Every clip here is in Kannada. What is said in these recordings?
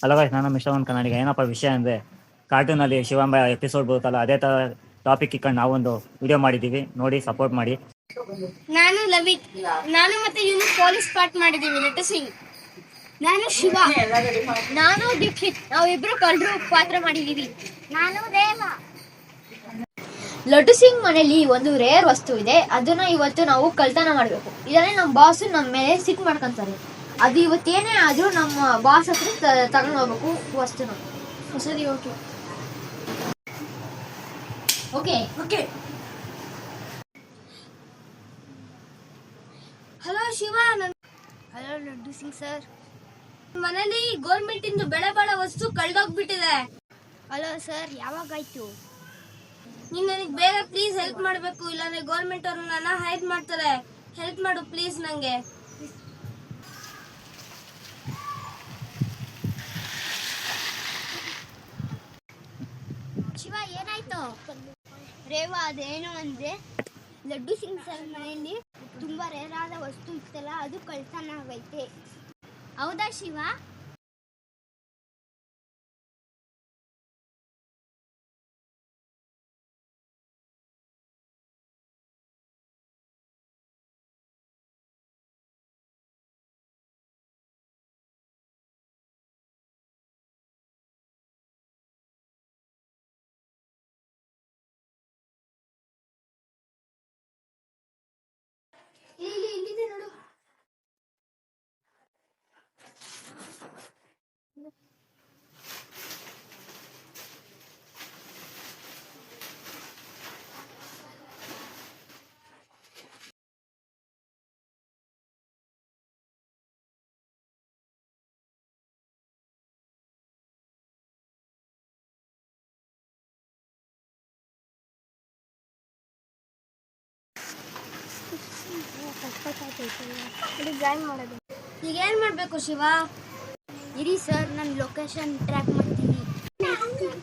ಹಲೋ ಗೈಸ್, ನಾನು ಮಿಸ್ಟರ್ ಒನ್ ಕನ್ನಡಿಗ. ಏನಪ್ಪ ವಿಷಯ ಅಂದರೆ, ಕಾರ್ಟೂನಲ್ಲಿ ಶಿವಾಂಬ ಎಪಿಸೋಡ್ ಬರುತ್ತಲ್ಲ, ಅದೇ ಥರ ಟಾಪಿಕ್ ಇಟ್ಕೊಂಡು ನಾವೊಂದು ವಿಡಿಯೋ ಮಾಡಿದ್ದೀವಿ. ನೋಡಿ, ಸಪೋರ್ಟ್ ಮಾಡಿ. ನಾನು ಲವಿತ್. ನಾನು ಮತ್ತೆ ಇವನು ಪೊಲೀಸ್ ಪಾರ್ಟ್ ಮಾಡಿದ್ದೀವಿ. ನಟಸಿಂಗ್. ನಾನು ಶಿವ. ನಾನು ದೀಕ್ಷಿತ್. ನಾವಿಬ್ರು ಕಳ್ಳರು ಪಾತ್ರ ಮಾಡಿದ್ದೀವಿ. ನಾನು ದೇವ. ಲಡ್ಡು ಸಿಂಗ್ ಮನೆಯಲ್ಲಿ ಒಂದು ರೇರ್ ವಸ್ತು ಇದೆ. ಅದನ್ನ ಇವತ್ತು ನಾವು ಕಳ್ತನ ಮಾಡಬೇಕು. ಇದನ್ನೇ ನಮ್ಮ ಬಾಸ್ ನಮ್ಮ ಮೇಲೆ ಸಿಟ್ ಮಾಡ್ಕೊಂತಾರೆ. ಅದು ಇವತ್ತೇನೇ ಆದ್ರೂ ನಮ್ಮ ಬಾಸ್ ಹತ್ರ ತಗೊಂಡು ಹೋಗ್ಬೇಕು ವಸ್ತುನ. ಸರಿ, okay okay okay. Hello Shiva. Hello laddu Singh sir. ಮನೇಲಿ ಗೌರ್ಮೆಂಟ್ ಇಂದ ಬೆಳೆ ಬಾಳೋ ವಸ್ತು ಕಳ್ದೋಗ್ಬಿಟ್ಟಿದೆ. Hello sir, ಯಾವಾಗಾಯ್ತು? ನೀನು ನನಗೆ ಬೇಗ ಪ್ಲೀಸ್ ಹೆಲ್ಪ್ ಮಾಡಬೇಕು, ಇಲ್ಲಾಂದ್ರೆ ಗೌರ್ಮೆಂಟ್ ಅವರು ನನ್ನ ಹೈಡ್ ಮಾಡ್ತಾರೆ. ಹೆಲ್ಪ್ ಮಾಡು ಪ್ಲೀಸ್ ನಂಗೆ. ಶಿವ, ಏನಾಯ್ತು? ರೇವಾ, ಅದೇನು ಅಂದ್ರೆ ಲಡ್ಡು ಸಿಂಗ್ ಸರ್ ಮನೆಯಲ್ಲಿ ತುಂಬಾ ರೇರ್ ಆದ ವಸ್ತು ಇತ್ತಲ್ಲ, ಅದು ಕಳ್ತನ ಆಗೈತೆ. ಹೌದಾ ಶಿವ? ಇಲ್ಲಿದೆ ನೋಡು. ಈಗ ಏನ್ ಮಾಡ್ಬೇಕು ಶಿವ? ಇರಿ ಸರ್, ನಾನು ಲೊಕೇಶನ್ ಟ್ರ್ಯಾಕ್ ಮಾಡ್ತೀನಿ.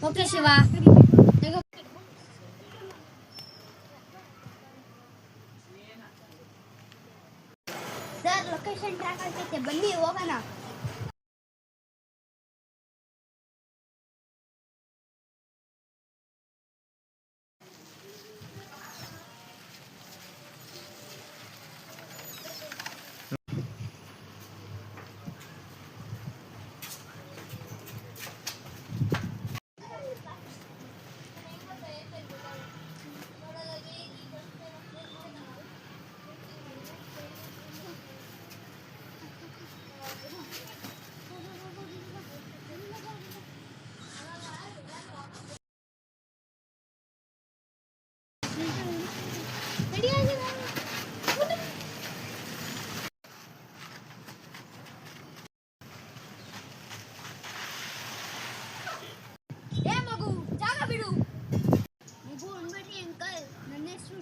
Okay Shiva. Sir, location track ಆಗ್ತೈತೆ, ಬನ್ನಿ ಹೋಗೋಣ.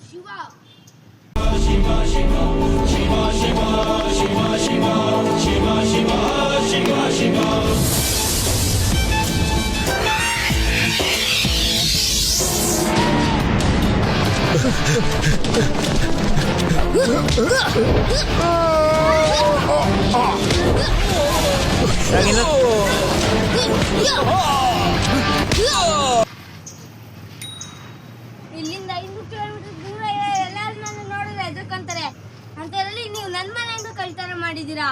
ಶಿವ. ಇಲ್ಲಿಂದ 500 ಕಿಲೋಮೀಟರ್ ದೂರ ಎಲ್ಲಾರು ನನ್ನ ನೋಡಿದ್ರೆ ಎದುರ್ಕೊಂತಾರೆ. ಅಂತೇಳಿ ನೀವು ನನ್ನ ಮನೆಯಿಂದ ಕಳ್ತನ ಮಾಡಿದೀರಾ.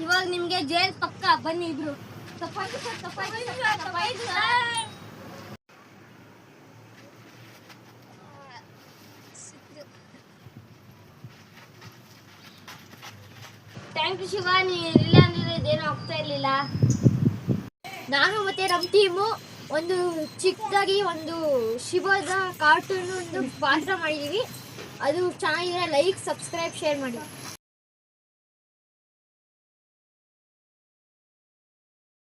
ಇವಾಗ ನಿಮ್ಗೆ ಜೈಲ್ ಪಕ್ಕ. ಬನ್ನಿ ಇಬ್ರು. ತಪ್ಪಾಯ್ತು. ಥ್ಯಾಂಕ್ ಯು ಶಿವ, ನೀ ಇಲ್ಲ ಅಂದ್ರೆ ಇದೇನು ಆಗ್ತಾ ಇರ್ಲಿಲ್ಲ. ನಾನು ಮತ್ತೆ ನಮ್ಮ ಟೀಮು ಒಂದು ಚಿಕ್ಕದಾಗಿ ಒಂದು ಶಿವದ ಕಾರ್ಟೂನ್ ಒಂದು ಪಾತ್ರ ಮಾಡಿದೀವಿ. ಅದು ಚೆನ್ನಾಗಿದ್ರೆ ಲೈಕ್, ಸಬ್ಸ್ಕ್ರೈಬ್, ಶೇರ್ ಮಾಡಿ.